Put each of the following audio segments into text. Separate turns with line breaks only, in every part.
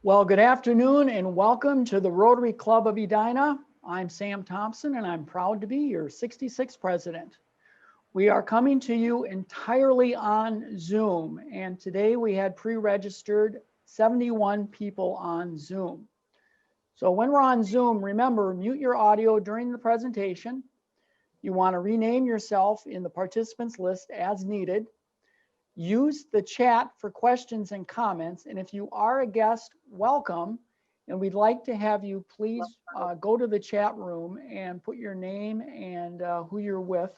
Well, good afternoon and welcome to the Rotary Club of Edina. I'm Sam Thompson and I'm proud to be your 66th president. We are coming to you entirely on Zoom, and today we had pre-registered 71 people on Zoom. So when we're on Zoom, remember, mute your audio during the presentation. You want to rename yourself in the participants list as needed. Use the chat for questions and comments. And if you are a guest, welcome. And we'd like to have you please go to the chat room and put your name and who you're with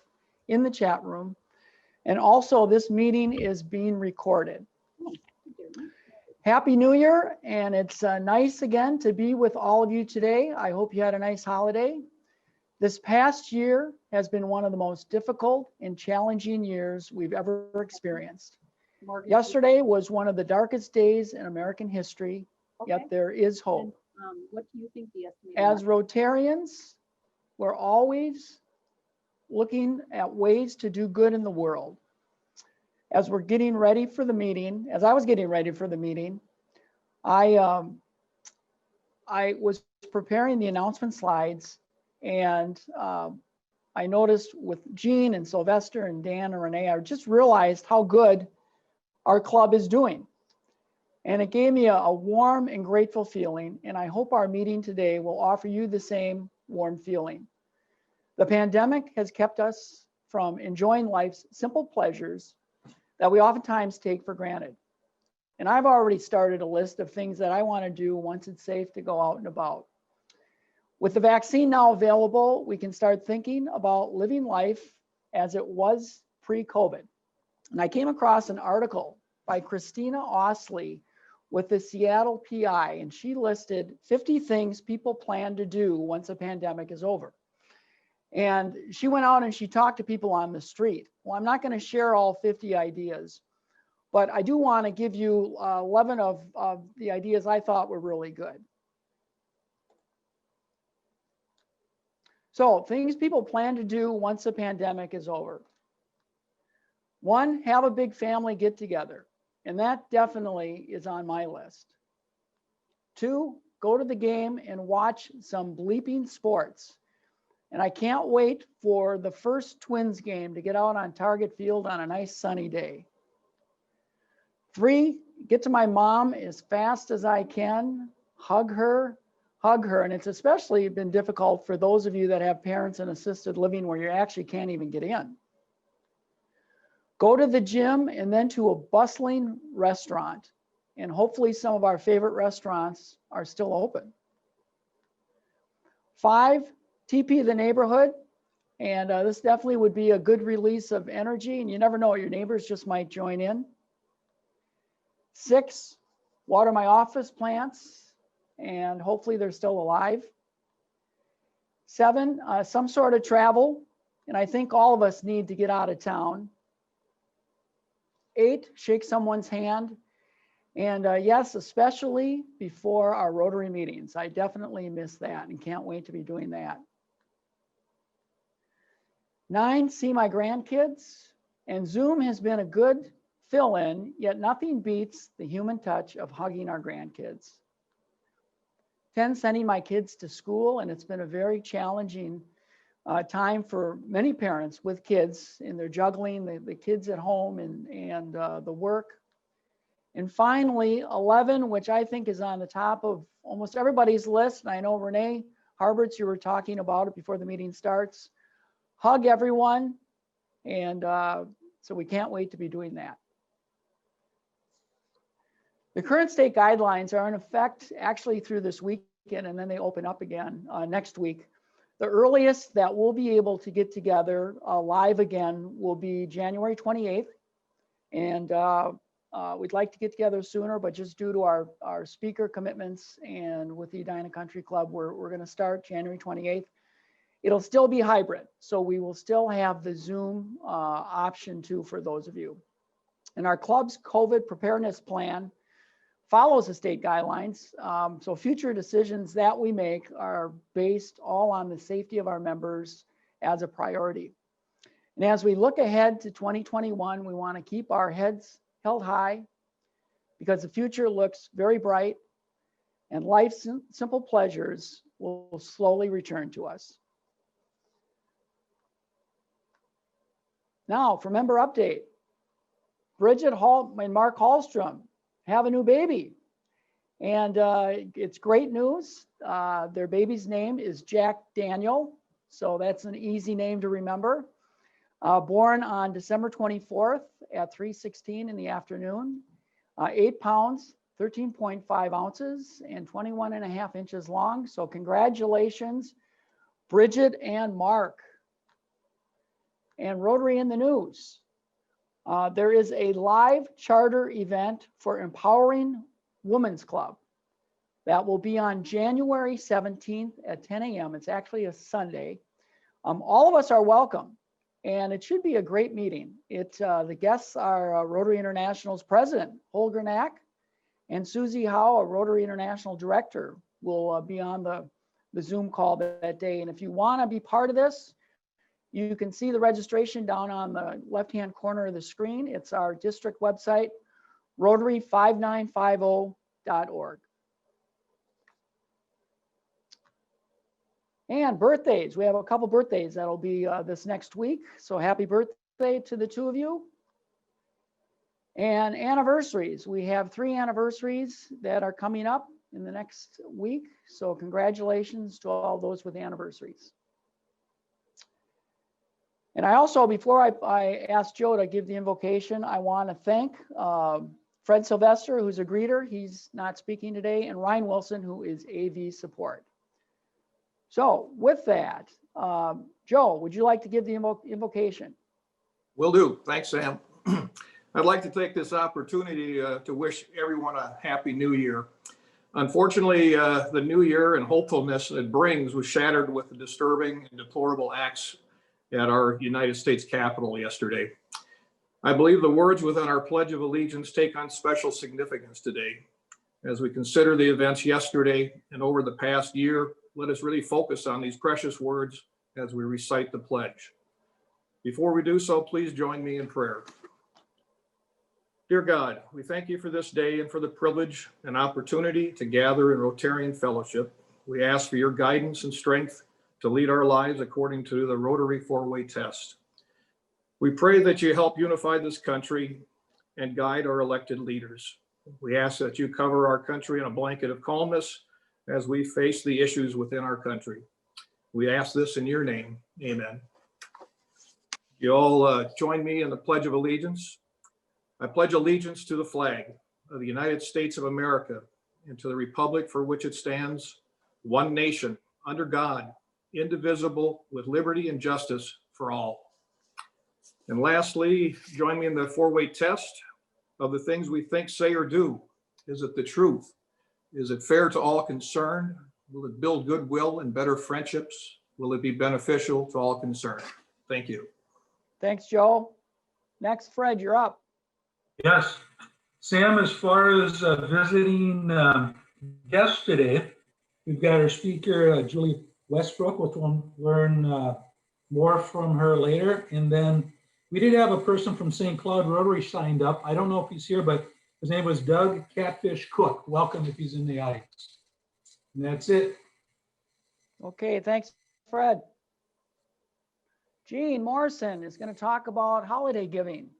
in the chat room. And also this meeting is being recorded. Happy New Year. And it's nice again to be with all of you today. I hope you had a nice holiday. This past year has been one of the most difficult and challenging years we've ever experienced. Yesterday was one of the darkest days in American history, yet there is hope.
And, what do you think the estimated?
As Rotarians, we're always looking at ways to do good in the world. As we're getting ready for the meeting, as I was getting ready for the meeting, I was preparing the announcement slides. And I noticed with Jean and Sylvester and Dan and Renee, I just realized how good our club is doing. And it gave me a warm and grateful feeling. And I hope our meeting today will offer you the same warm feeling. The pandemic has kept us from enjoying life's simple pleasures that we oftentimes take for granted. And I've already started a list of things that I want to do once it's safe to go out and about. With the vaccine now available, we can start thinking about living life as it was pre-COVID. And I came across an article by Christina Osley with the Seattle PI, and she listed 50 things people plan to do once the pandemic is over. And she went out and she talked to people on the street. Well, I'm not going to share all 50 ideas, but I do want to give you 11 of the ideas I thought were really good. So things people plan to do once the pandemic is over. 1, have a big family get together. And that definitely is on my list. 2, go to the game and watch some bleeping sports. And I can't wait for the first Twins game to get out on Target Field on a nice sunny day. 3, get to my mom as fast as I can, hug her. And it's especially been difficult for those of you that have parents in assisted living where you actually can't even get in. Go to the gym and then to a bustling restaurant. And hopefully some of our favorite restaurants are still open. 5, TP the neighborhood. And this definitely would be a good release of energy. And you never know, your neighbors just might join in. 6, water my office plants. And hopefully they're still alive. 7, some sort of travel. And I think all of us need to get out of town. 8, shake someone's hand. And yes, especially before our Rotary meetings. I definitely miss that and can't wait to be doing that. 9, see my grandkids. And Zoom has been a good fill-in, yet nothing beats the human touch of hugging our grandkids. 10, sending my kids to school, and it's been a very challenging time for many parents with kids, and they're juggling the kids at home and the work. And finally, 11, which I think is on the top of almost everybody's list, and I know Renee Harberts, you were talking about it before the meeting starts, hug everyone, and so we can't wait to be doing that. The current state guidelines are in effect actually through this weekend, and then they open up again next week. The earliest that we'll be able to get together live again will be January 28th. And we'd like to get together sooner, but just due to our speaker commitments and with the Edina Country Club, we're going to start January 28th. It'll still be hybrid, so we will still have the Zoom option too for those of you. And our club's COVID preparedness plan follows the state guidelines. So future decisions that we make are based all on the safety of our members as a priority. And as we look ahead to 2021, we want to keep our heads held high because the future looks very bright. and life's simple pleasures will slowly return to us. Now, for member update, Bridget and Mark Hallstrom have a new baby. And it's great news. Their baby's name is Jack Daniel. So that's an easy name to remember. Born on December 24th at 3:16 in the afternoon. 8 pounds, 13.5 ounces, and 21.5 inches long. So congratulations, Bridget and Mark. And Rotary in the news. There is a live charter event for Empowering Women's Club. That will be on January 17th at 10 a.m. It's actually a Sunday. All of us are welcome, and it should be a great meeting. The guests are Rotary International's president, Holger Knack, and Susie Howe, a Rotary International director, will be on the Zoom call that day. And if you want to be part of this, you can see the registration down on the left-hand corner of the screen. It's our district website, rotary5950.org. And birthdays, we have a couple birthdays that'll be this next week. So happy birthday to the two of you. And anniversaries, we have 3 anniversaries that are coming up in the next week. So congratulations to all those with anniversaries. And I also, before I ask Joe to give the invocation, I want to thank Fred Sylvester, who's a greeter. He's not speaking today, and Ryan Wilson, who is AV support. So with that, Joe, would you like to give the invocation?
Will do. Thanks, Sam. I'd like to take this opportunity to wish everyone a happy new year. Unfortunately, the new year and hopefulness it brings was shattered with the disturbing and deplorable acts at our United States Capitol yesterday. I believe the words within our Pledge of Allegiance take on special significance today. As we consider the events yesterday and over the past year, let us really focus on these precious words as we recite the pledge. Before we do so, please join me in prayer. Dear God, we thank you for this day and for the privilege and opportunity to gather in Rotarian fellowship. We ask for your guidance and strength to lead our lives according to the Rotary 4-way test. We pray that you help unify this country and guide our elected leaders. We ask that you cover our country in a blanket of calmness as we face the issues within our country. We ask this in your name, amen. You all join me in the Pledge of Allegiance. I pledge allegiance to the flag of the United States of America and to the republic for which it stands, one nation, under God, indivisible, with liberty and justice for all. And lastly, join me in the 4-way test of the things we think, say, or do. Is it the truth? Is it fair to all concerned? Will it build goodwill and better friendships? Will it be beneficial to all concerned? Thank you.
Thanks, Joe. Next, Fred, you're up.
Yes. Sam, as far as visiting guests today, we've got our speaker, Julie Westbrook, which we'll learn more from her later. And then we did have a person from St. Cloud Rotary signed up. I don't know if he's here, but his name was Doug Catfish Cook. Welcome if he's in the audience. And that's it.
Okay, thanks, Fred. Gene Morrison is going to talk about holiday giving.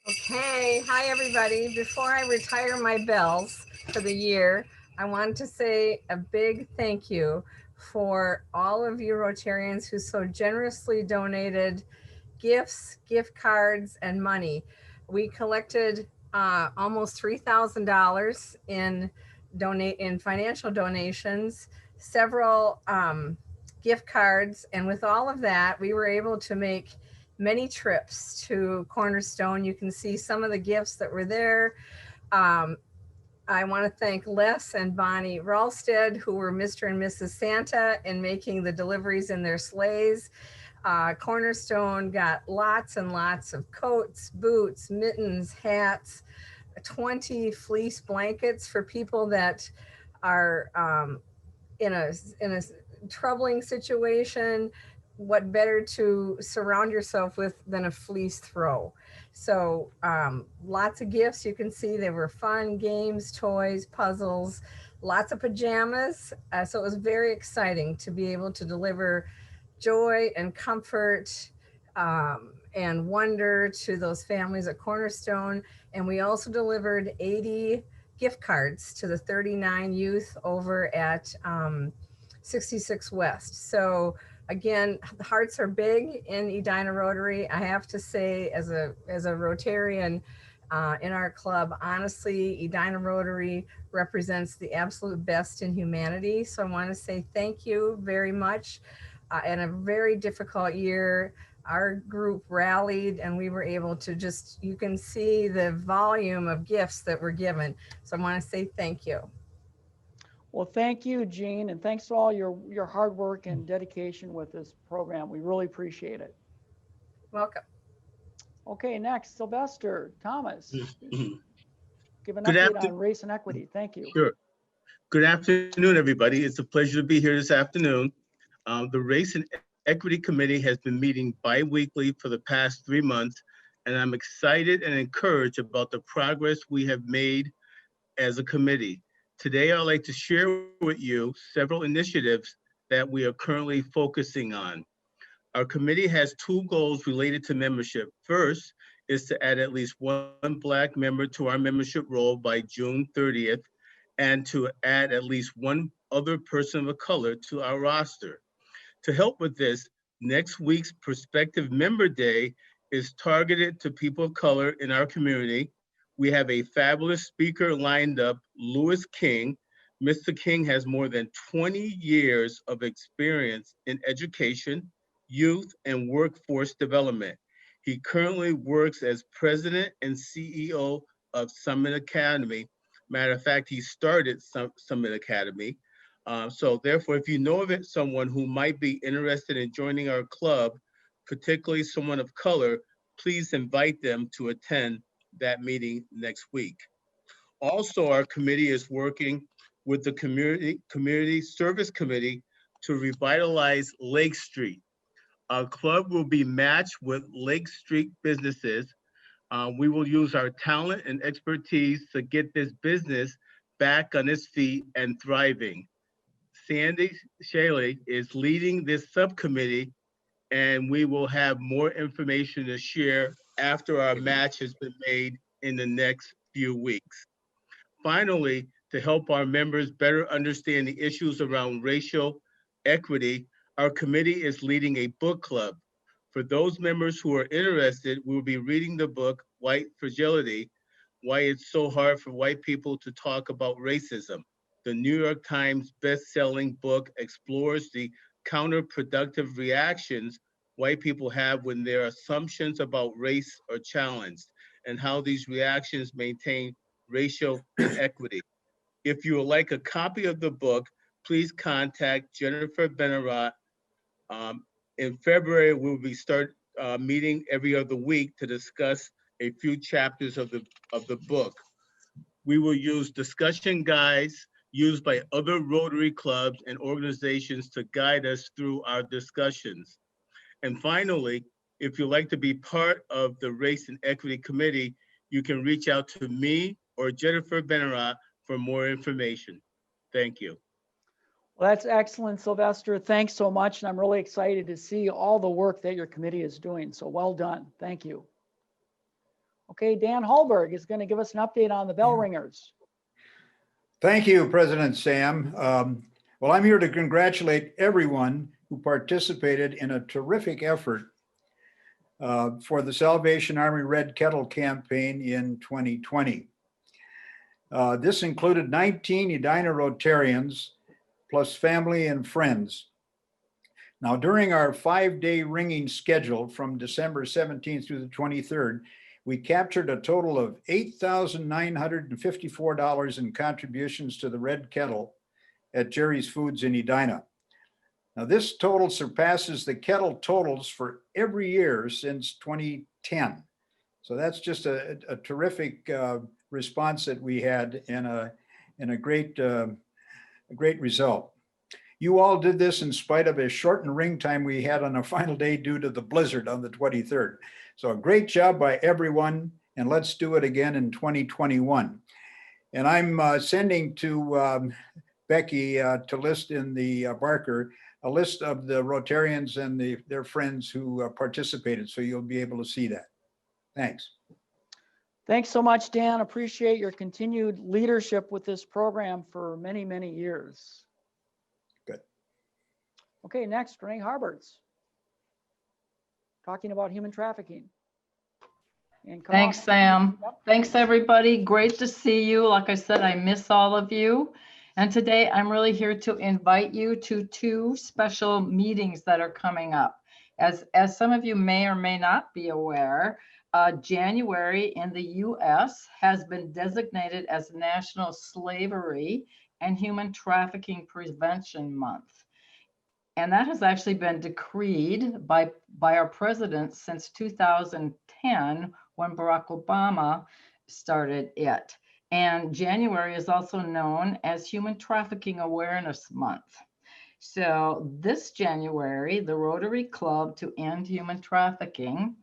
Okay, hi everybody. Before I retire my bells for the year, I want to say a big thank you for all of you Rotarians who so generously donated gifts, gift cards, and money. We collected almost $3,000 in financial donations, several gift cards, and with all of that, we were able to make many trips to Cornerstone. You can see some of the gifts that were there. I want to thank Les and Bonnie Ralsted, who were Mr. and Mrs. Santa in making the deliveries in their sleighs. Cornerstone got lots and lots of coats, boots, mittens, hats, 20 fleece blankets for people that are in a troubling situation. what better to surround yourself with than a fleece throw? So lots of gifts. You can see they were fun, games, toys, puzzles, lots of pajamas. So it was very exciting to be able to deliver joy and comfort and wonder to those families at Cornerstone. And we also delivered 80 gift cards to the 39 youth over at 66 West. So again, the hearts are big in Edina Rotary. I have to say, as a Rotarian in our club, honestly, Edina Rotary represents the absolute best in humanity. So I want to say thank you very much. In a very difficult year, our group rallied and we were able to just, you can see the volume of gifts that were given. So I want to say thank you.
Well, thank you, Jean, and thanks for all your hard work and dedication with this program. We really appreciate it.
Welcome.
Okay, next, Sylvester Thomas. Give an
Good
update on race and equity. Thank you.
Sure. Good afternoon, everybody. It's a pleasure to be here this afternoon. The Race and Equity Committee has been meeting bi-weekly for the past 3 months, and I'm excited and encouraged about the progress we have made as a committee. Today, I'd like to share with you several initiatives that we are currently focusing on. Our committee has 2 goals related to membership. First is to add at least 1 Black member to our membership roll by June 30th, and to add at least 1 other person of color to our roster. To help with this, next week's Prospective Member Day is targeted to people of color in our community. We have a fabulous speaker lined up, Louis King. Mr. King has more than 20 years of experience in education, youth, and workforce development. He currently works as president and CEO of Summit Academy. Matter of fact, he started Summit Academy. So therefore, if you know of someone who might be interested in joining our club, particularly someone of color, please invite them to attend that meeting next week. Also, our committee is working with the Community Service Committee to revitalize Lake Street. Our club will be matched with Lake Street businesses. We will use our talent and expertise to get this business back on its feet and thriving. Sandy Shaley is leading this subcommittee, and we will have more information to share after our match has been made in the next few weeks. Finally, to help our members better understand the issues around racial equity, our committee is leading a book club. For those members who are interested, we will be reading the book, White Fragility, Why It's So Hard for White People to Talk About Racism. The New York Times best-selling book explores the counterproductive reactions white people have when their assumptions about race are challenged, and how these reactions maintain racial inequity. If you would like a copy of the book, please contact Jennifer Benarat. In February, we'll be meeting every other week to discuss a few chapters of the book. We will use discussion guides used by other Rotary clubs and organizations to guide us through our discussions. And finally, if you'd like to be part of the Race and Equity Committee, you can reach out to me or Jennifer Benarat for more information. Thank you.
Well, that's excellent, Sylvester. Thanks so much. And I'm really excited to see all the work that your committee is doing. So well done. Thank you. Okay, Dan Hallberg is going to give us an update on the bell ringers.
Thank you, President Sam. Well, I'm here to congratulate everyone who participated in a terrific effort for the Salvation Army Red Kettle campaign in 2020. This included 19 Edina Rotarians, plus family and friends. Now, during our 5-day ringing schedule from December 17th through the 23rd, we captured a total of $8,954 in contributions to the Red Kettle at Jerry's Foods in Edina. Now, this total surpasses the Kettle totals for every year since 2010. So that's just a terrific response that we had, and a great result. You all did this in spite of a shortened ring time we had on the final day due to the blizzard on the 23rd. So a great job by everyone, and let's do it again in 2021. And I'm sending to Becky to list in the Barker a list of the Rotarians and their friends who participated, so you'll be able to see that. Thanks.
Thanks so much, Dan. Appreciate your continued leadership with this program for many, many years.
Good.
Okay, next, Renee Harberts. Talking about human trafficking. And come
Thanks,
on.
Sam.
Yep.
Thanks, everybody. Great to see you. Like I said, I miss all of you. And today I'm really here to invite you to two special meetings that are coming up. As some of you may or may not be aware, January in the US has been designated as National Slavery and Human Trafficking Prevention Month. And that has actually been decreed by our president since 2010, when Barack Obama started it. And January is also known as Human Trafficking Awareness Month. So this January, the Rotary Club to End Human Trafficking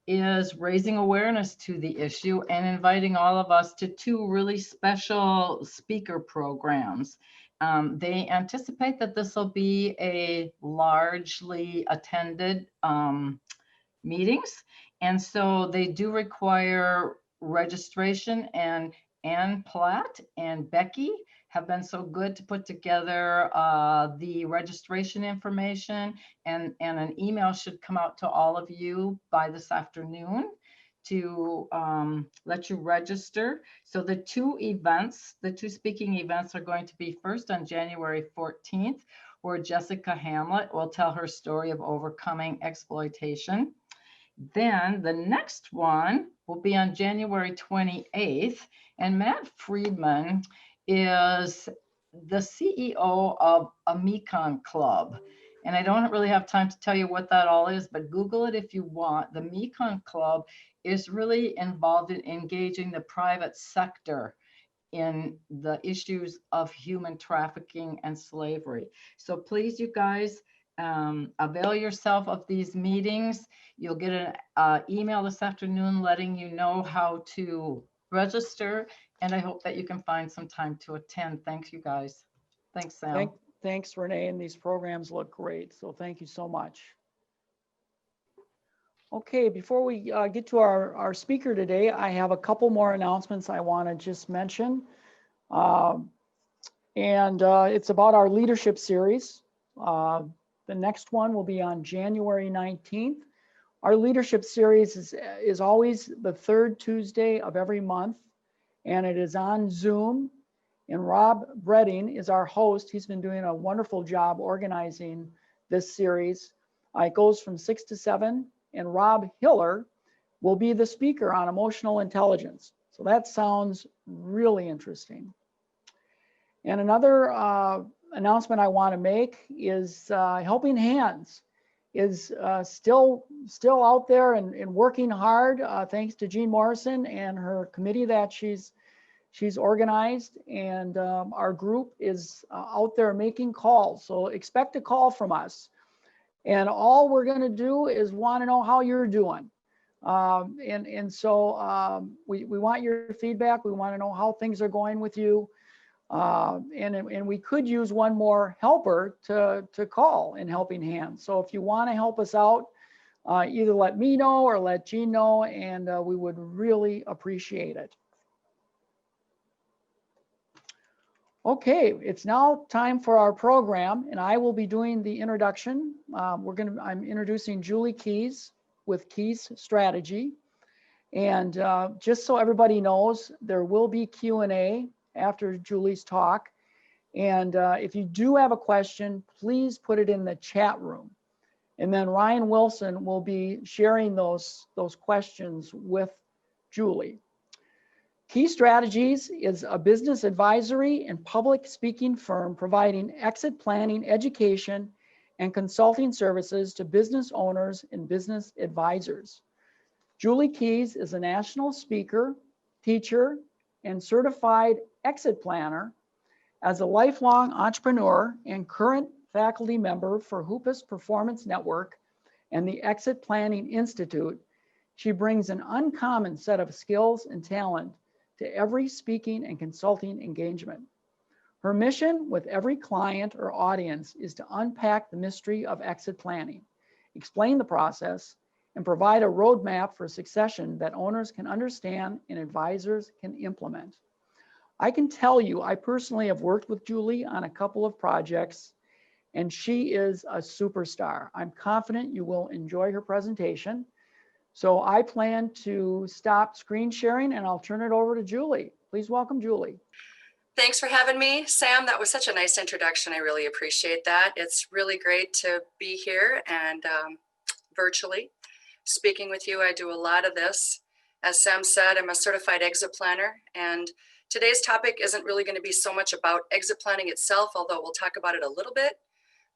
is raising awareness to the issue and inviting all of us to two really special speaker programs. They anticipate that this will be a largely attended meetings. And so they do require registration, and Ann Platt and Becky have been so good to put together the registration information, and an email should come out to all of you by this afternoon to let you register. So the two speaking events are going to be first on January 14th, where Jessica Hamlet will tell her story of overcoming exploitation. Then the next one will be on January 28th, and Matt Friedman is the CEO of a Mekong Club. And I don't really have time to tell you what that all is, but Google it if you want. The Mekong Club is really involved in engaging the private sector in the issues of human trafficking and slavery. So please, you guys, avail yourself of these meetings. You'll get an email this afternoon letting you know how to register, and I hope that you can find some time to attend. Thanks, you guys. Thanks, Sam.
Thanks, Renee, and these programs look great, so thank you so much. Okay, before we get to our speaker today, I have a couple more announcements I want to just mention. It's about our leadership series. The next one will be on January 19th. Our leadership series is always the third Tuesday of every month, and it is on Zoom. And Robb Breding is our host. He's been doing a wonderful job organizing this series. It goes from 6 to 7, and Rob Hiller will be the speaker on emotional intelligence. So that sounds really interesting. And another announcement I want to make is Helping Hands is still out there and working hard, thanks to Jean Morrison and her committee that she's organized. And our group is out there making calls. So expect a call from us. And all we're going to do is want to know how you're doing. So we want your feedback. We want to know how things are going with you. And we could use one more helper to call in Helping Hands. So if you want to help us out, either let me know or let Jean know, and we would really appreciate it. Okay, it's now time for our program, and I will be doing the introduction. I'm introducing Julie Keyes with KeyeStrategies. And just so everybody knows, there will be Q&A after Julie's talk. And if you do have a question, please put it in the chat room. And then Ryan Wilson will be sharing those questions with Julie. KeyeStrategies is a business advisory and public speaking firm providing exit planning, education, and consulting services to business owners and business advisors. Julie Keyes is a national speaker, teacher, and certified exit planner, As a lifelong entrepreneur and current faculty member for Hoopus Performance Network and the Exit Planning Institute, she brings an uncommon set of skills and talent to every speaking and consulting engagement. Her mission with every client or audience is to unpack the mystery of exit planning, explain the process, and provide a roadmap for succession that owners can understand and advisors can implement. I can tell you, I personally have worked with Julie on a couple of projects, and she is a superstar. I'm confident you will enjoy her presentation. So I plan to stop screen sharing and I'll turn it over to Julie. Please welcome Julie.
Thanks for having me, Sam. That was such a nice introduction. I really appreciate that. It's really great to be here and virtually speaking with you. I do a lot of this. As Sam said, I'm a certified exit planner, and today's topic isn't really going to be so much about exit planning itself, although we'll talk about it a little bit,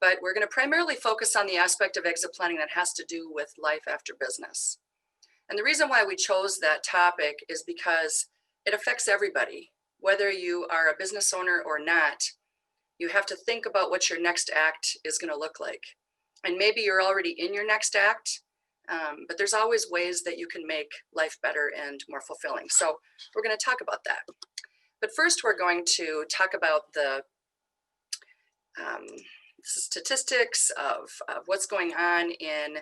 but we're going to primarily focus on the aspect of exit planning that has to do with life after business. And the reason why we chose that topic is because it affects everybody. Whether you are a business owner or not, you have to think about what your next act is going to look like. And maybe you're already in your next act, but there's always ways that you can make life better and more fulfilling. So we're going to talk about that. But first, we're going to talk about the statistics of what's going on in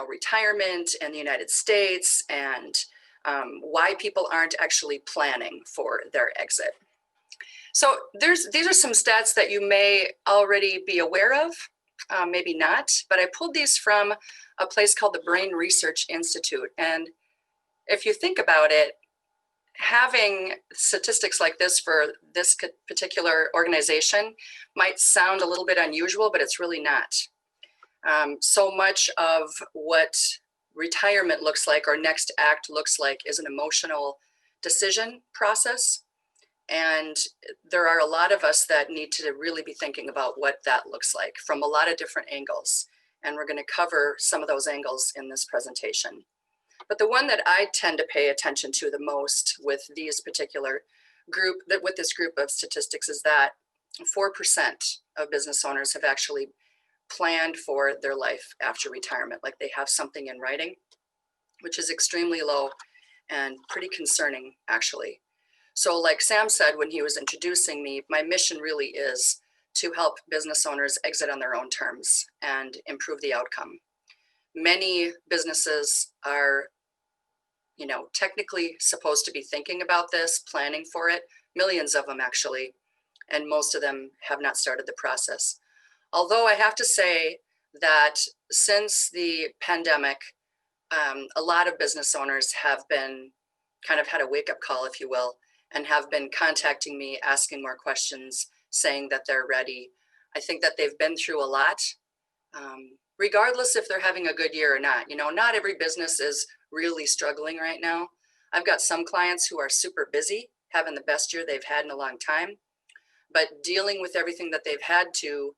retirement in the United States, and why people aren't actually planning for their exit. So these are some stats that you may already be aware of, maybe not, but I pulled these from a place called the Brain Research Institute. And if you think about it, having statistics like this for this particular organization might sound a little bit unusual, but it's really not. So much of what retirement looks like or next act looks like is an emotional decision process. And there are a lot of us that need to really be thinking about what that looks like from a lot of different angles. And we're going to cover some of those angles in this presentation. But the one that I tend to pay attention to the most with these particular group, with this group of statistics, is that 4% of business owners have actually planned for their life after retirement, like they have something in writing, which is extremely low and pretty concerning, actually. So like Sam said when he was introducing me, my mission really is to help business owners exit on their own terms and improve the outcome. Many businesses are, technically supposed to be thinking about this, planning for it, millions of them actually, and most of them have not started the process. Although I have to say that since the pandemic, a lot of business owners have been kind of had a wake-up call, if you will, and have been contacting me, asking more questions, saying that they're ready. I think that they've been through a lot, regardless if they're having a good year or not. Not every business is really struggling right now. I've got some clients who are super busy, having the best year they've had in a long time, but dealing with everything that they've had to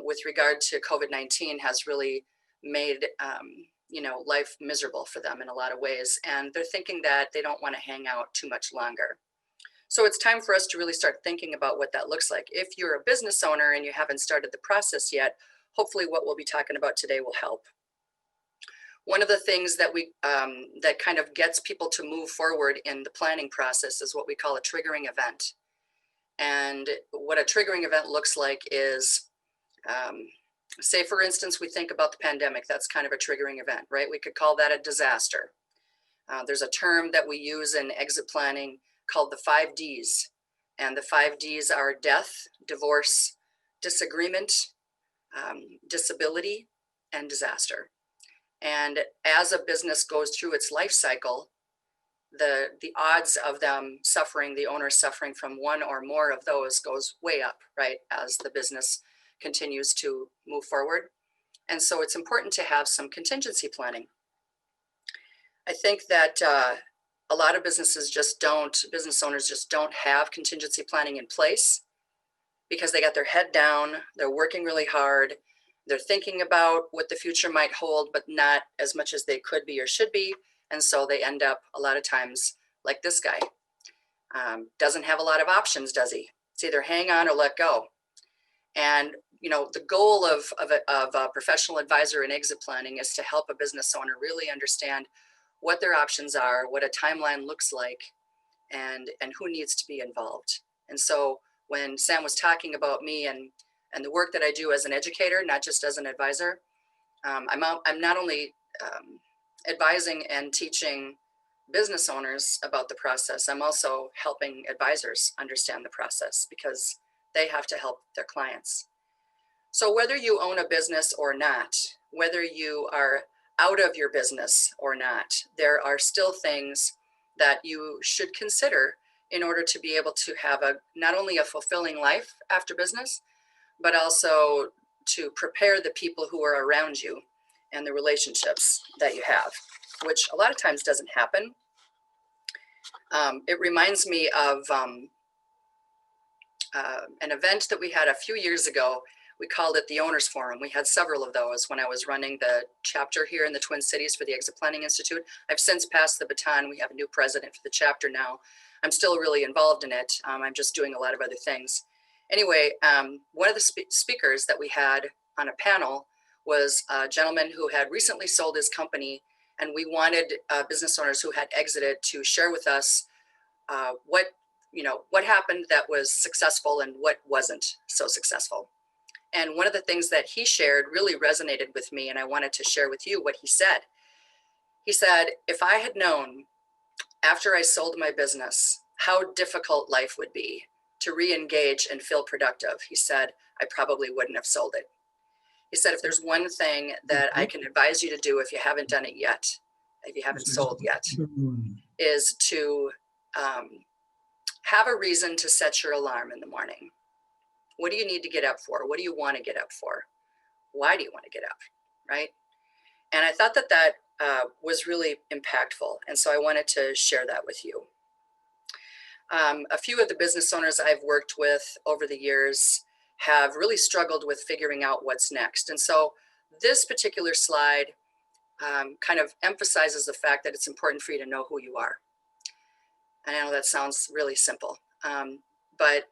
with regard to COVID-19 has really made life miserable for them in a lot of ways. And they're thinking that they don't want to hang out too much longer. So it's time for us to really start thinking about what that looks like. If you're a business owner and you haven't started the process yet, hopefully what we'll be talking about today will help. One of the things that that kind of gets people to move forward in the planning process is what we call a triggering event. And what a triggering event looks like is, say for instance, we think about the pandemic, that's kind of a triggering event, right? We could call that a disaster. There's a term that we use in exit planning called the 5 Ds. And the 5 Ds are death, divorce, disagreement, disability, and disaster. And as a business goes through its life cycle, the odds of them suffering, the owner suffering from one or more of those goes way up, right? As the business continues to move forward. And so it's important to have some contingency planning. I think that a lot of business owners just don't have contingency planning in place because they got their head down, they're working really hard, they're thinking about what the future might hold, but not as much as they could be or should be. And so they end up a lot of times like this guy. Doesn't have a lot of options, does he? It's either hang on or let go. And the goal of a professional advisor in exit planning is to help a business owner really understand what their options are, what a timeline looks like, and who needs to be involved. And so when Sam was talking about me and the work that I do as an educator, not just as an advisor, I'm not only advising and teaching business owners about the process, I'm also helping advisors understand the process because they have to help their clients. So whether you own a business or not, whether you are out of your business or not, there are still things that you should consider in order to be able to have not only a fulfilling life after business, but also to prepare the people who are around you and the relationships that you have, which a lot of times doesn't happen. It reminds me of an event that we had a few years ago. We called it the Owners Forum. We had several of those when I was running the chapter here in the Twin Cities for the Exit Planning Institute. I've since passed the baton. We have a new president for the chapter now. I'm still really involved in it. I'm just doing a lot of other things. Anyway, one of the speakers that we had on a panel was a gentleman who had recently sold his company, and we wanted business owners who had exited to share with us what happened that was successful and what wasn't so successful. And one of the things that he shared really resonated with me, and I wanted to share with you what he said. He said, if I had known after I sold my business how difficult life would be to re-engage and feel productive, he said, I probably wouldn't have sold it. He said, if there's one thing that I can advise you to do if you haven't done it yet, if you haven't sold yet, is to have a reason to set your alarm in the morning. What do you need to get up for? What do you want to get up for? Why do you want to get up, right? And I thought that was really impactful. And so I wanted to share that with you. A few of the business owners I've worked with over the years have really struggled with figuring out what's next. And so this particular slide kind of emphasizes the fact that it's important for you to know who you are. And I know that sounds really simple, but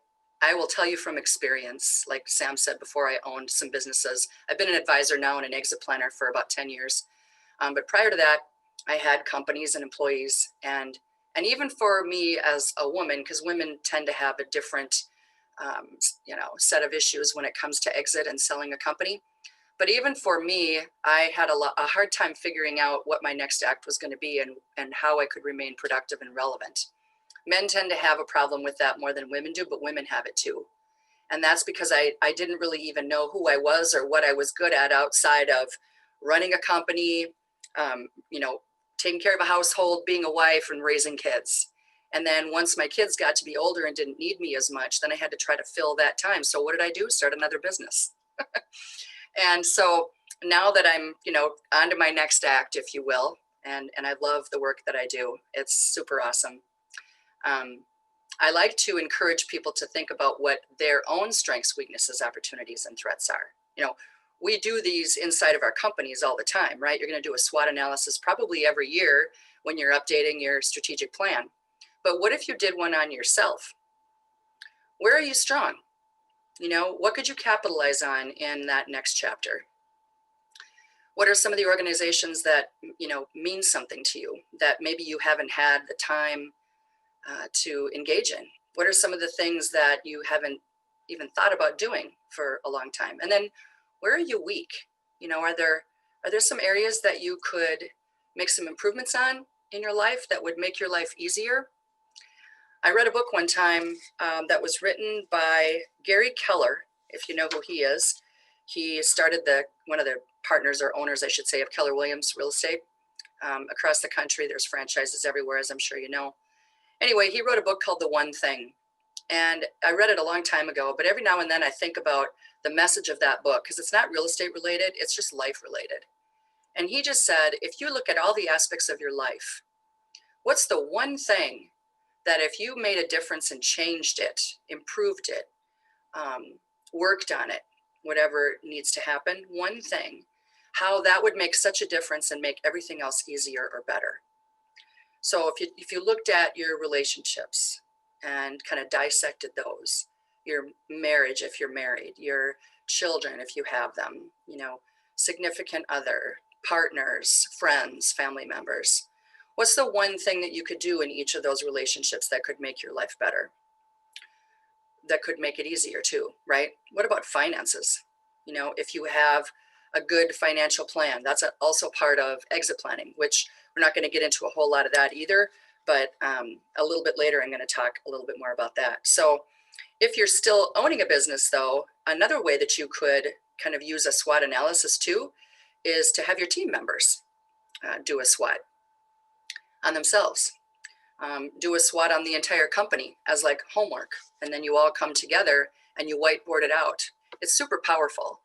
I will tell you from experience, like Sam said before, I owned some businesses. I've been an advisor now and an exit planner for about 10 years. But prior to that, I had companies and employees. And even for me as a woman, because women tend to have a different set of issues when it comes to exit and selling a company. But even for me, I had a hard time figuring out what my next act was going to be and how I could remain productive and relevant. Men tend to have a problem with that more than women do, but women have it too. And that's because I didn't really even know who I was or what I was good at outside of running a company, taking care of a household, being a wife, and raising kids. And then once my kids got to be older and didn't need me as much, then I had to try to fill that time. So what did I do? Start another business. And so now that I'm, on to my next act, if you will, and I love the work that I do. It's super awesome. I like to encourage people to think about what their own strengths, weaknesses, opportunities, and threats are. We do these inside of our companies all the time, right? You're going to do a SWOT analysis probably every year when you're updating your strategic plan. But what if you did one on yourself? Where are you strong? What could you capitalize on in that next chapter? What are some of the organizations that, mean something to you that maybe you haven't had the time to engage in? What are some of the things that you haven't even thought about doing for a long time? And then where are you weak? Are there some areas that you could make some improvements on in your life that would make your life easier? I read a book one time that was written by Gary Keller, if you know who he is. He started one of the partners or owners, I should say, of Keller Williams Real Estate across the country. There's franchises everywhere, as I'm sure you know. Anyway, he wrote a book called The One Thing. And I read it a long time ago, but every now and then I think about the message of that book because it's not real estate related, it's just life related. And he just said, if you look at all the aspects of your life, what's the one thing that if you made a difference and changed it, improved it, worked on it, whatever needs to happen, one thing, how that would make such a difference and make everything else easier or better. So if you looked at your relationships and kind of dissected those. Your marriage, if you're married, your children, if you have them, you know, significant other, partners, friends, family members. What's the one thing that you could do in each of those relationships that could make your life better? That could make it easier too, right? What about finances? You know, if you have a good financial plan, that's also part of exit planning, which we're not going to get into a whole lot of that either, but a little bit later, I'm going to talk a little bit more about that. So if you're still owning a business though, another way that you could kind of use a SWOT analysis too, is to have your team members do a SWOT on themselves. Do a SWOT on the entire company as like homework, and then you all come together and you whiteboard it out. It's super powerful.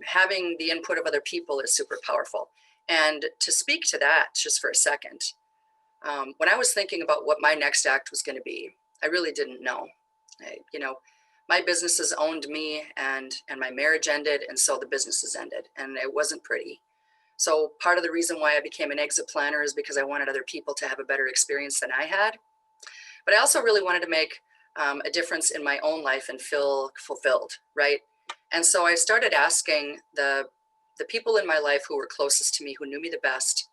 Having the input of other people is super powerful. And to speak to that just for a second, when I was thinking about what my next act was going to be, I really didn't know. You know, my businesses owned me, and my marriage ended, and so the businesses ended, and it wasn't pretty. So part of the reason why I became an exit planner is because I wanted other people to have a better experience than I had. But I also really wanted to make a difference in my own life and feel fulfilled, right? And so I started asking the people in my life who were closest to me, who knew me the best.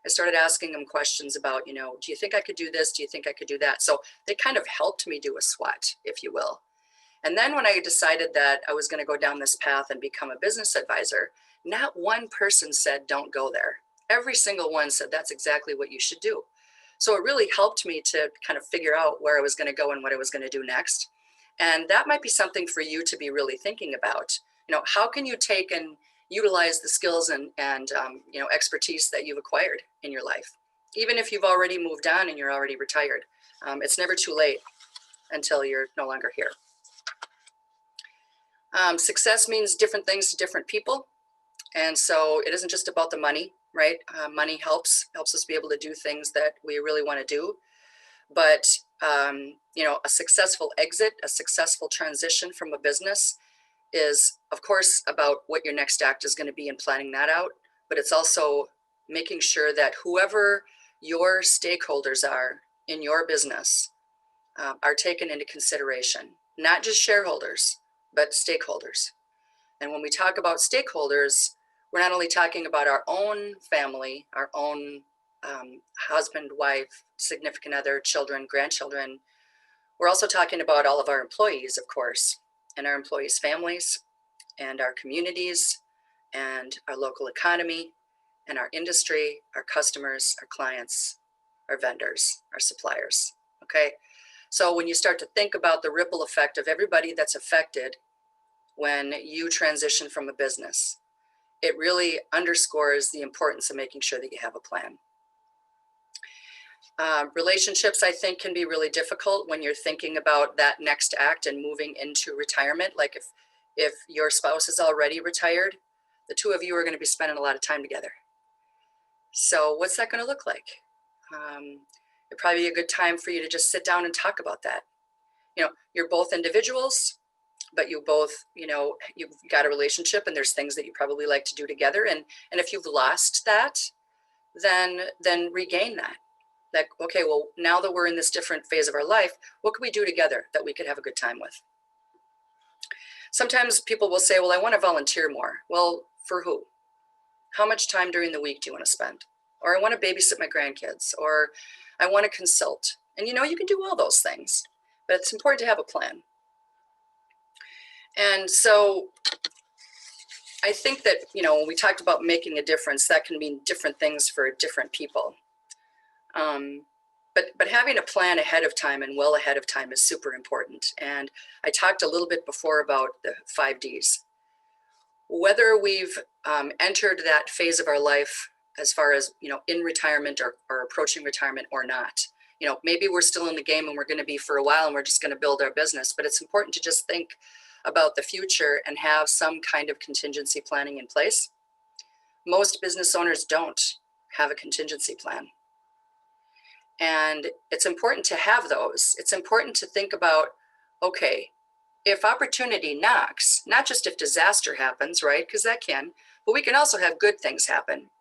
I started asking them questions about, you know, do you think I could do this? Do you think I could do that? So they kind of helped me do a SWOT, if you will. And then when I decided that I was going to go down this path and become a business advisor, not one person said, don't go there. Every single one said, that's exactly what you should do. So it really helped me to kind of figure out where I was going to go and what I was going to do next. And that might be something for you to be really thinking about. You know, how can you take and utilize the skills and you know, expertise that you've acquired in your life, even if you've already moved on and you're already retired. It's never too late until you're no longer here. Success means different things to different people. And so it isn't just about the money, right? Money helps us be able to do things that we really want to do. But, you know, a successful exit, a successful transition from a business is, of course, about what your next act is going to be and planning that out. But it's also making sure that whoever your stakeholders are in your business are taken into consideration, not just shareholders, but stakeholders. And when we talk about stakeholders, we're not only talking about our own family, our own husband, wife, significant other, children, grandchildren. We're also talking about all of our employees, of course, and our employees' families, and our communities, and our local economy, and our industry, our customers, our clients, our vendors, our suppliers, okay? So when you start to think about the ripple effect of everybody that's affected when you transition from a business, it really underscores the importance of making sure that you have a plan. Relationships, I think, can be really difficult when you're thinking about that next act and moving into retirement. Like if your spouse is already retired, the two of you are going to be spending a lot of time together. So what's that going to look like? It'd probably be a good time for you to just sit down and talk about that. You know, you're both individuals, but you both, you know, you've got a relationship and there's things that you probably like to do together. And if you've lost that, then regain that. Like, okay, well, now that we're in this different phase of our life, what can we do together that we could have a good time with? Sometimes people will say, well, I want to volunteer more. Well, for who? How much time during the week do you want to spend? Or I want to babysit my grandkids, or I want to consult. And you know, you can do all those things, but it's important to have a plan. And so I think that, you know, when we talked about making a difference, that can mean different things for different people. But having a plan ahead of time and well ahead of time is super important. And I talked a little bit before about the 5 Ds. Whether we've entered that phase of our life as far as, you know, in retirement or approaching retirement or not, you know, maybe we're still in the game and we're going to be for a while and we're just going to build our business. But it's important to just think about the future and have some kind of contingency planning in place. Most business owners don't have a contingency plan. And it's important to have those. It's important to think about, okay, if opportunity knocks, not just if disaster happens, right? Because that can, but we can also have good things happen.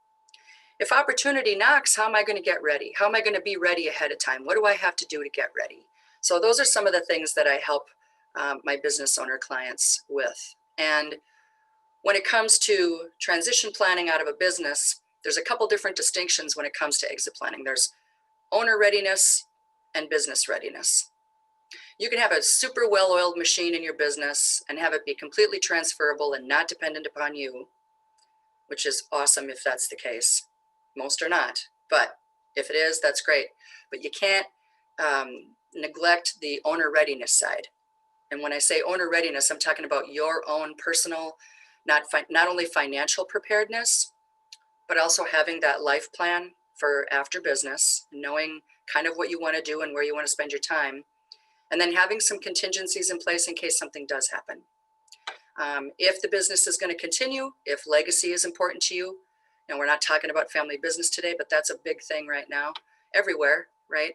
If opportunity knocks, how am I going to get ready? How am I going to be ready ahead of time? What do I have to do to get ready? So those are some of the things that I help my business owner clients with. And when it comes to transition planning out of a business, there's a couple different distinctions when it comes to exit planning. There's owner readiness and business readiness. You can have a super well-oiled machine in your business and have it be completely transferable and not dependent upon you, which is awesome if that's the case. Most are not, but if it is, that's great. But you can't neglect the owner readiness side. And when I say owner readiness, I'm talking about your own personal, not only financial preparedness, but also having that life plan for after business, knowing kind of what you want to do and where you want to spend your time, and then having some contingencies in place in case something does happen. If the business is going to continue, if legacy is important to you, and we're not talking about family business today, but that's a big thing right now, everywhere, right?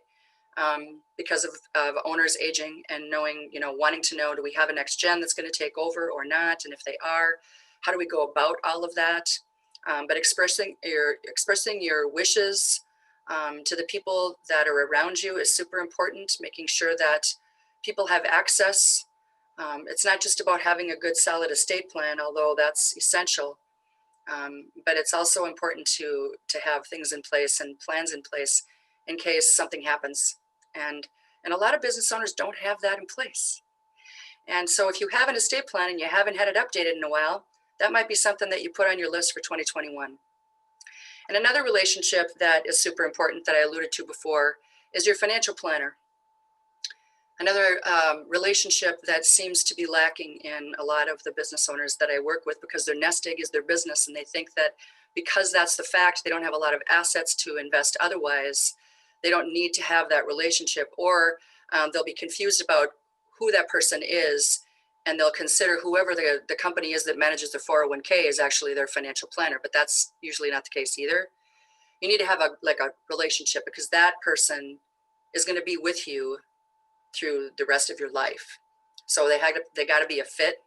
Because of owners aging and knowing, wanting to know, do we have a next gen that's going to take over or not? And if they are, how do we go about all of that? But expressing your wishes to the people that are around you is super important, making sure that people have access. It's not just about having a good, solid estate plan, although that's essential. But it's also important to have things in place and plans in place in case something happens. And a lot of business owners don't have that in place. And so if you have an estate plan and you haven't had it updated in a while, that might be something that you put on your list for 2021. And another relationship that is super important that I alluded to before is your financial planner. Another relationship that seems to be lacking in a lot of the business owners that I work with, because their nest egg is their business, and they think that because that's the fact, they don't have a lot of assets to invest otherwise, they don't need to have that relationship, or they'll be confused about who that person is, and they'll consider whoever the company is that manages their 401k is actually their financial planner, but that's usually not the case either. You need to have a relationship, because that person is going to be with you through the rest of your life. So they got to be a fit.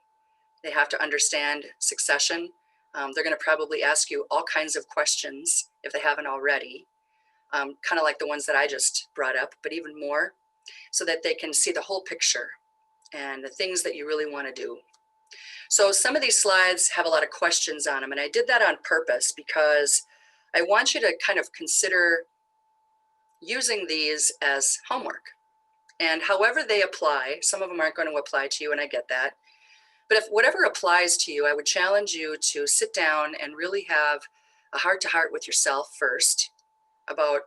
They have to understand succession. They're going to probably ask you all kinds of questions if they haven't already, kind of like the ones that I just brought up, but even more, so that they can see the whole picture and the things that you really want to do. So some of these slides have a lot of questions on them, and I did that on purpose because I want you to kind of consider using these as homework. And however they apply, some of them aren't going to apply to you, and I get that. But if whatever applies to you, I would challenge you to sit down and really have a heart-to-heart with yourself first about,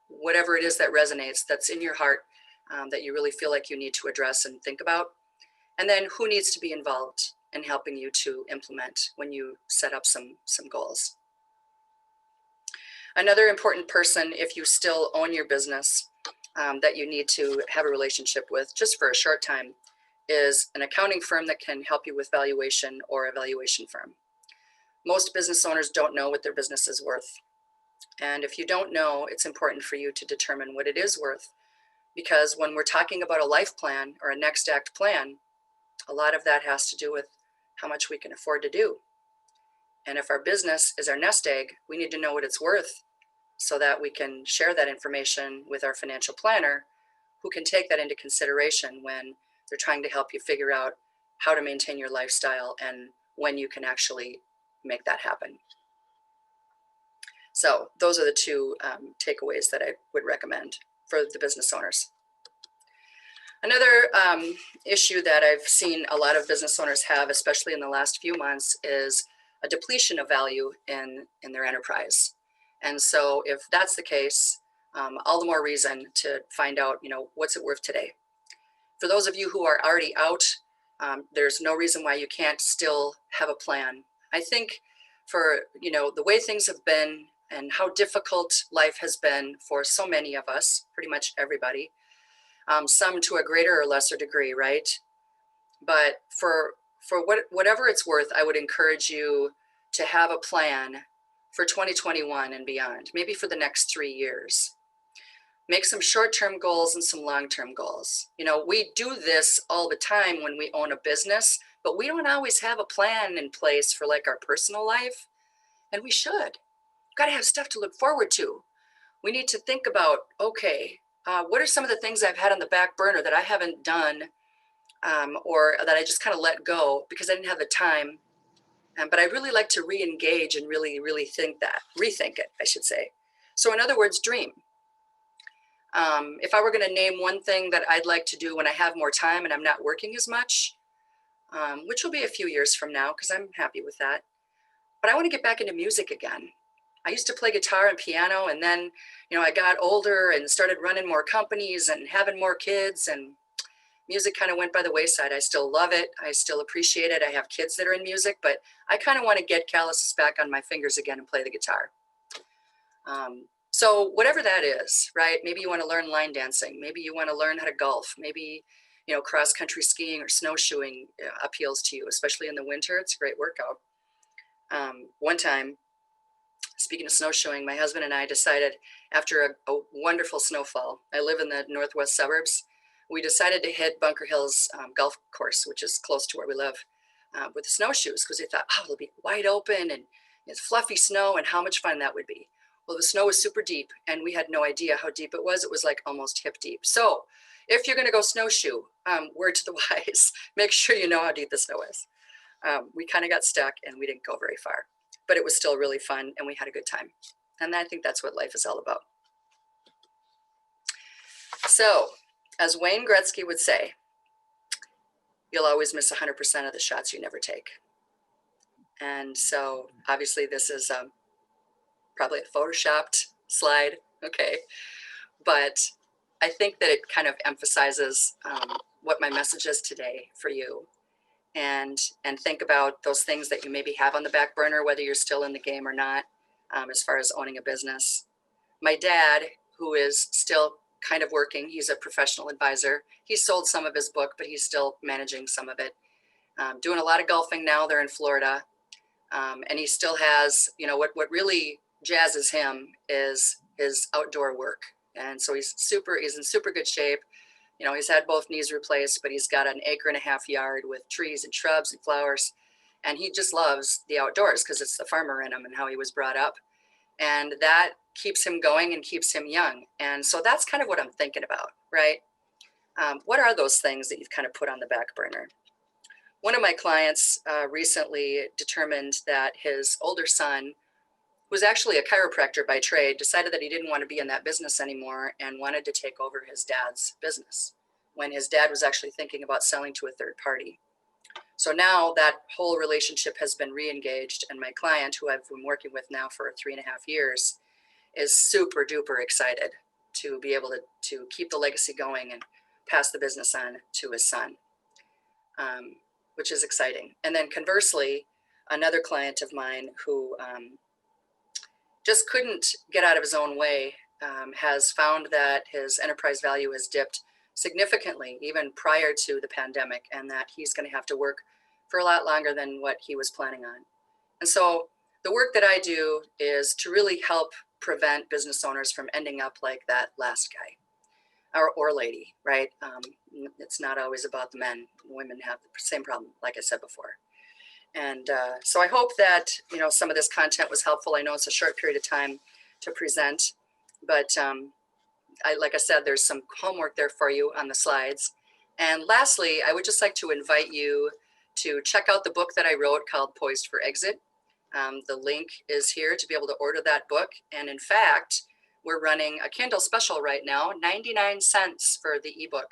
whatever it is that resonates, that's in your heart, that you really feel like you need to address and think about. And then who needs to be involved in helping you to implement when you set up some goals. Another important person, if you still own your business, that you need to have a relationship with just for a short time, is an accounting firm that can help you with valuation, or a valuation firm. Most business owners don't know what their business is worth. And if you don't know, it's important for you to determine what it is worth. Because when we're talking about a life plan or a next act plan, a lot of that has to do with how much we can afford to do. And if our business is our nest egg, we need to know what it's worth so that we can share that information with our financial planner, who can take that into consideration when they're trying to help you figure out how to maintain your lifestyle and when you can actually make that happen. So those are the two takeaways that I would recommend for the business owners. Another issue that I've seen a lot of business owners have, especially in the last few months, is a depletion of value in their enterprise. And so if that's the case, all the more reason to find out, what's it worth today? For those of you who are already out, there's no reason why you can't still have a plan. I think for, the way things have been and how difficult life has been for so many of us, pretty much everybody, some to a greater or lesser degree, right? But for whatever it's worth, I would encourage you to have a plan for 2021 and beyond, maybe for the next 3 years. Make some short-term goals and some long-term goals. We do this all the time when we own a business, but we don't always have a plan in place for like our personal life, and we should. We've got to have stuff to look forward to. We need to think about, okay, what are some of the things I've had on the back burner that I haven't done or that I just kind of let go because I didn't have the time. But I really like to re-engage and really, really rethink it, I should say. So in other words, dream. If I were going to name one thing that I'd like to do when I have more time and I'm not working as much, which will be a few years from now because I'm happy with that. But I want to get back into music again. I used to play guitar and piano, and then, I got older and started running more companies and having more kids, and music kind of went by the wayside. I still love it. I still appreciate it. I have kids that are in music, but I kind of want to get calluses back on my fingers again and play the guitar. So whatever that is, right? Maybe you want to learn line dancing. Maybe you want to learn how to golf. Maybe, cross-country skiing or snowshoeing appeals to you, especially in the winter. It's a great workout. One time, speaking of snowshoeing, my husband and I decided after a wonderful snowfall, I live in the northwest suburbs, we decided to hit Bunker Hills golf course, which is close to where we live, with snowshoes, because we thought, it'll be wide open and it's fluffy snow and how much fun that would be. Well, the snow was super deep and we had no idea how deep it was. It was like almost hip deep. So if you're going to go snowshoe, word to the wise, make sure you know how deep the snow is. We kind of got stuck and we didn't go very far, but it was still really fun and we had a good time. And I think that's what life is all about. So, as Wayne Gretzky would say, you'll always miss 100% of the shots you never take. And so obviously this is probably a photoshopped slide, okay? But I think that it kind of emphasizes what my message is today for you. And think about those things that you maybe have on the back burner, whether you're still in the game or not, as far as owning a business. My dad, who is still kind of working, he's a professional advisor. He sold some of his book, but he's still managing some of it. Doing a lot of golfing now. They're in Florida. And he still has, what really jazzes him is his outdoor work. And so he's in super good shape. He's had both knees replaced, but he's got an 1.5 acre yard with trees and shrubs and flowers. And he just loves the outdoors because it's the farmer in him and how he was brought up. And that keeps him going and keeps him young. And so that's kind of what I'm thinking about, right? What are those things that you've kind of put on the back burner? One of my clients recently determined that his older son, who was actually a chiropractor by trade, decided that he didn't want to be in that business anymore and wanted to take over his dad's business when his dad was actually thinking about selling to a third party. So now that whole relationship has been re-engaged, and my client, who I've been working with now for 3.5 years, is super duper excited to be able to keep the legacy going and pass the business on to his son, which is exciting. And then conversely, another client of mine who just couldn't get out of his own way has found that his enterprise value has dipped significantly even prior to the pandemic, and that he's going to have to work for a lot longer than what he was planning on. And so the work that I do is to really help prevent business owners from ending up like that last guy or lady, right? It's not always about the men. Women have the same problem, like I said before. And so I hope that, some of this content was helpful. I know it's a short period of time to present, but like I said, there's some homework there for you on the slides. And lastly, I would just like to invite you to check out the book that I wrote called Poised for Exit. The link is here to be able to order that book. And in fact, we're running a Kindle special right now, 99 cents for the ebook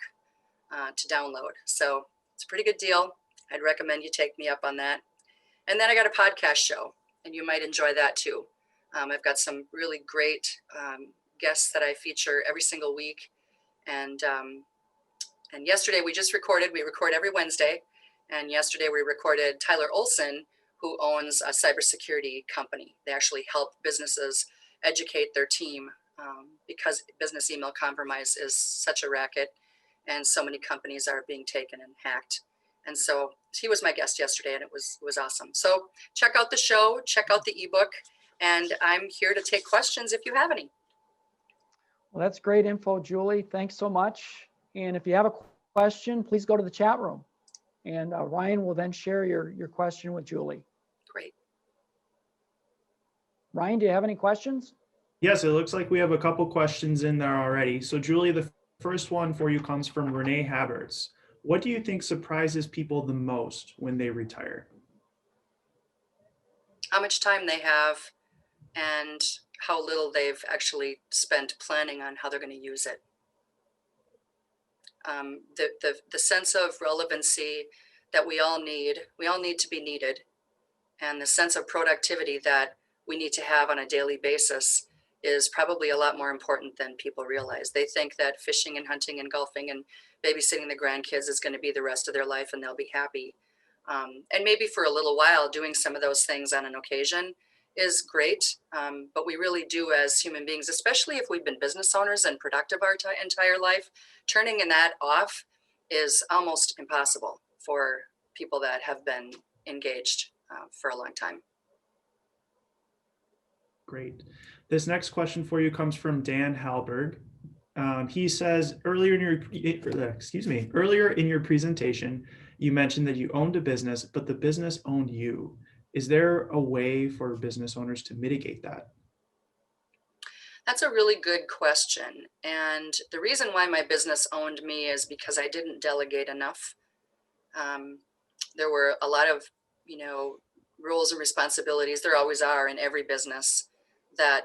to download. So it's a pretty good deal. I'd recommend you take me up on that. And then I got a podcast show, and you might enjoy that too. I've got some really great guests that I feature every single week. And yesterday we record every Wednesday. And yesterday we recorded Tyler Olson, who owns a cybersecurity company. They actually help businesses educate their team because business email compromise is such a racket and so many companies are being taken and hacked. And so he was my guest yesterday, and it was awesome. So check out the show, check out the ebook, and I'm here to take questions if you have any.
Well, that's great info, Julie. Thanks so much. And if you have a question, please go to the chat room. And Ryan will then share your question with Julie.
Great.
Ryan, do you have any questions?
Yes, it looks like we have a couple questions in there already. So Julie, the first one for you comes from Renee Harberts. What do you think surprises people the most when they retire?
How much time they have and how little they've actually spent planning on how they're going to use it. The sense of relevancy that we all need to be needed, and the sense of productivity that we need to have on a daily basis is probably a lot more important than people realize. They think that fishing and hunting and golfing and babysitting the grandkids is going to be the rest of their life and they'll be happy. And maybe for a little while doing some of those things on an occasion is great, but we really do as human beings, especially if we've been business owners and productive our entire life, turning that off is almost impossible for people that have been engaged for a long time.
Great. This next question for you comes from Dan Hallberg. He says, earlier in your presentation, you mentioned that you owned a business, but the business owned you. Is there a way for business owners to mitigate that?
That's a really good question. And the reason why my business owned me is because I didn't delegate enough. There were a lot of, rules and responsibilities. There always are in every business that,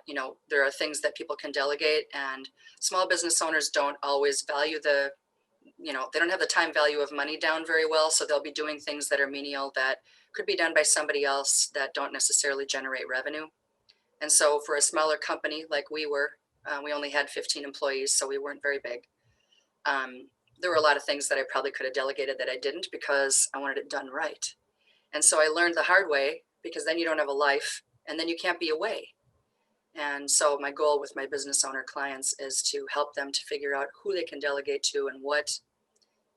there are things that people can delegate, and small business owners don't always value they don't have the time value of money down very well. So they'll be doing things that are menial that could be done by somebody else that don't necessarily generate revenue. And so for a smaller company like we were, we only had 15 employees, so we weren't very big. There were a lot of things that I probably could have delegated that I didn't because I wanted it done right. And so I learned the hard way, because then you don't have a life and then you can't be away. And so my goal with my business owner clients is to help them to figure out who they can delegate to and what,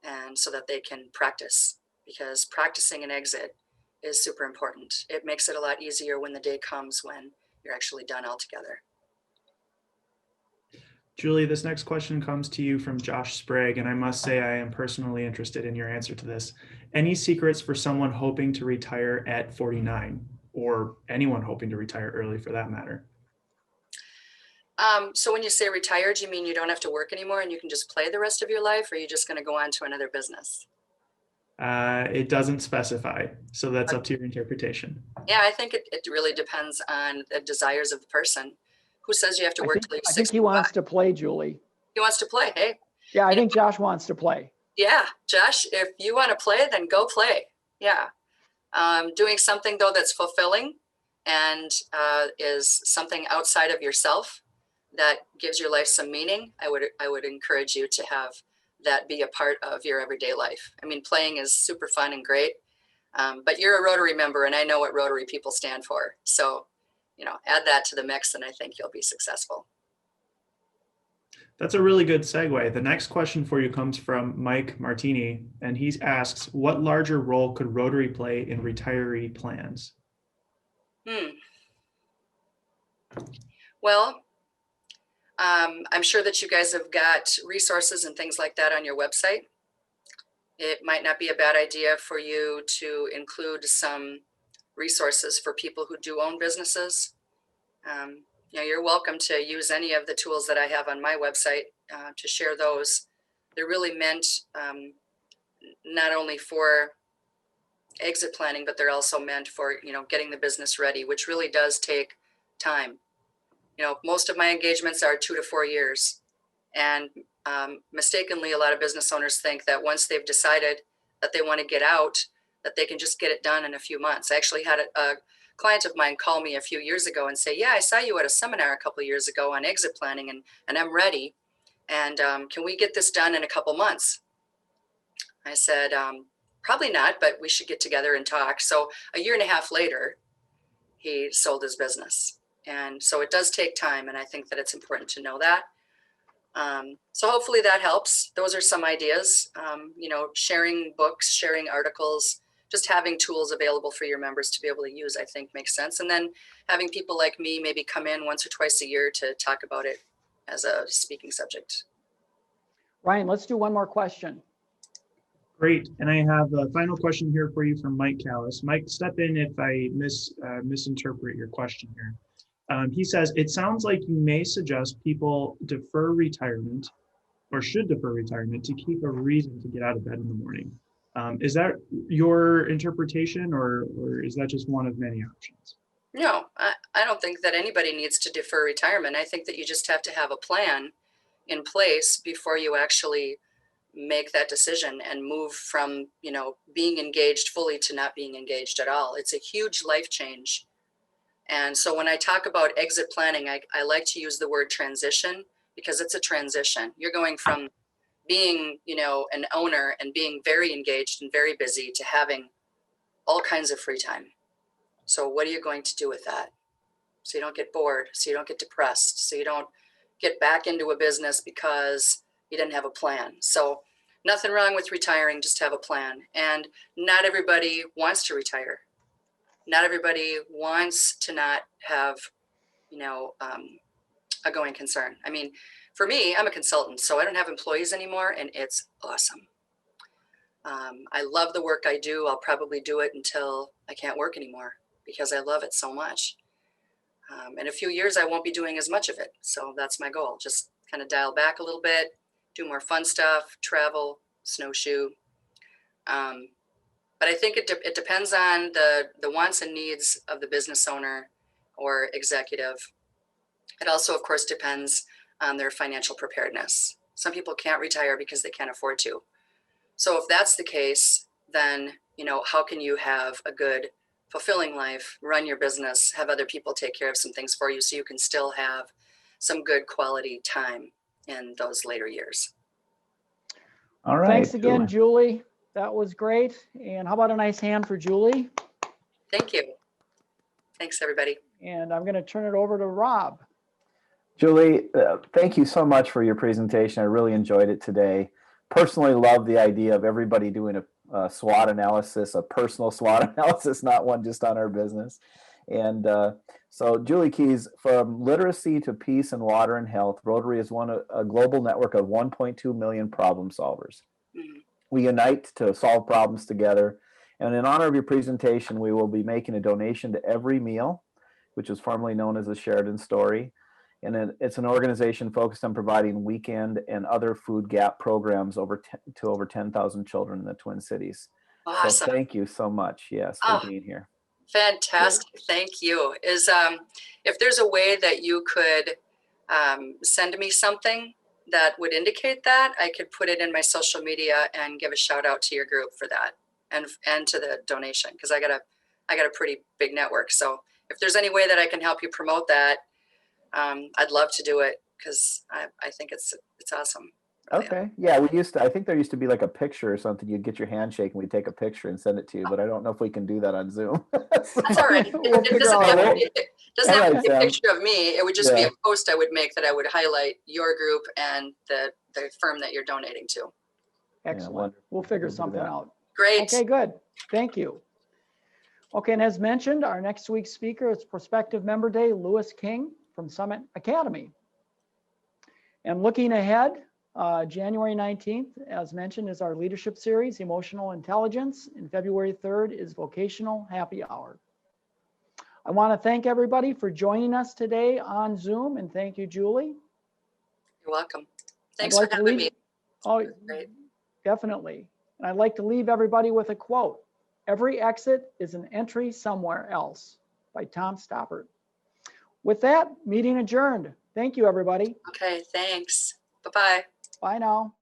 and so that they can practice, because practicing an exit is super important. It makes it a lot easier when the day comes when you're actually done altogether.
Julie, this next question comes to you from Josh Sprague, and I must say I am personally interested in your answer to this. Any secrets for someone hoping to retire at 49, or anyone hoping to retire early for that matter?
So when you say retired, you mean you don't have to work anymore and you can just play the rest of your life, or are you just going to go on to another business?
It doesn't specify, so that's up to your interpretation.
Yeah, I think it really depends on the desires of the person. Who says you have to work till you're 65?
I think he wants to play, Julie.
He wants to play. Hey.
Yeah, I think Josh wants to play.
Yeah, Josh, if you want to play, then go play. Yeah. Doing something though that's fulfilling and is something outside of yourself that gives your life some meaning, I would encourage you to have that be a part of your everyday life. I mean, playing is super fun and great, but you're a Rotary member and I know what Rotary people stand for. So, add that to the mix and I think you'll be successful.
That's a really good segue. The next question for you comes from Mike Martini, and he asks, what larger role could Rotary play in retiree plans?
Well, I'm sure that you guys have got resources and things like that on your website. It might not be a bad idea for you to include some resources for people who do own businesses. You're welcome to use any of the tools that I have on my website to share those. They're really meant not only for exit planning, but they're also meant for, getting the business ready, which really does take time. Most of my engagements are 2 to 4 years. And mistakenly, a lot of business owners think that once they've decided that they want to get out, that they can just get it done in a few months. I actually had a client of mine call me a few years ago and say, yeah, I saw you at a seminar a couple of years ago on exit planning and I'm ready. And can we get this done in a couple months? I said, probably not, but we should get together and talk. So a year and a half later, he sold his business. And so it does take time. And I think that it's important to know that. So hopefully that helps. Those are some ideas, sharing books, sharing articles, just having tools available for your members to be able to use, I think makes sense. And then having people like me maybe come in once or twice a year to talk about it as a speaking subject.
Ryan, let's do one more question.
Great. And I have a final question here for you from Mike Callis. Mike, step in if I misinterpret your question here. He says, it sounds like you may suggest people defer retirement or should defer retirement to keep a reason to get out of bed in the morning. Is that your interpretation, or is that just one of many options?
No, I don't think that anybody needs to defer retirement. I think that you just have to have a plan in place before you actually make that decision and move from, you know, being engaged fully to not being engaged at all. It's a huge life change. And so when I talk about exit planning, I like to use the word transition, because it's a transition. You're going from being, you know, an owner and being very engaged and very busy to having all kinds of free time. So what are you going to do with that? So you don't get bored, so you don't get depressed, so you don't get back into a business because you didn't have a plan. So nothing wrong with retiring, just have a plan. And not everybody wants to retire. Not everybody wants to not have, you know, a going concern. I mean, for me, I'm a consultant, so I don't have employees anymore, and it's awesome. I love the work I do. I'll probably do it until I can't work anymore because I love it so much. In a few years, I won't be doing as much of it. So that's my goal. Just kind of dial back a little bit, do more fun stuff, travel, snowshoe. But I think it depends on the wants and needs of the business owner or executive. It also, of course, depends on their financial preparedness. Some people can't retire because they can't afford to. So if that's the case, then, you know, how can you have a good, fulfilling life, run your business, have other people take care of some things for you so you can still have some good quality time in those later years?
All right.
Thanks again, Julie. That was great. And how about a nice hand for Julie?
Thank you. Thanks, everybody.
And I'm going to turn it over to Rob.
Julie, thank you so much for your presentation. I really enjoyed it today. Personally love the idea of everybody doing a SWOT analysis, a personal SWOT analysis, not one just on our business. And so Julie Keyes, from literacy to peace and water and health, Rotary is a global network of 1.2 million problem solvers. Mm-hmm. We unite to solve problems together. And in honor of your presentation, we will be making a donation to Every Meal, which is formerly known as the Sheridan Story. And it's an organization focused on providing weekend and other food gap programs to over 10,000 children in the Twin Cities.
Awesome.
So thank you so much, yes, for being here.
Fantastic. Thank you. If there's a way that you could send me something that would indicate that, I could put it in my social media and give a shout out to your group for that and to the donation, because I got a pretty big network. So if there's any way that I can help you promote that, I'd love to do it, because I think it's awesome. Really.
Okay. Yeah, I think there used to be like a picture or something. You'd get your handshake and we'd take a picture and send it to you, but I don't know if we can do that on Zoom.
That's all right. It doesn't have to be a picture of me. It would just be a post I would make that I would highlight your group and the firm that you're donating to.
Excellent. We'll figure something out.
Great.
Okay, good. Thank you. Okay, and as mentioned, our next week's speaker is Prospective Member Day, Lewis King from Summit Academy. And looking ahead, January 19th, as mentioned, is our leadership series, Emotional Intelligence, and February 3rd is Vocational Happy Hour. I want to thank everybody for joining us today on Zoom, and thank you, Julie.
You're welcome. Thanks for having me.
Oh, great. Definitely. And I'd like to leave everybody with a quote. Every exit is an entry somewhere else, by Tom Stoppard. With that, meeting adjourned. Thank you, everybody.
Okay, thanks. Bye-bye.
Bye now.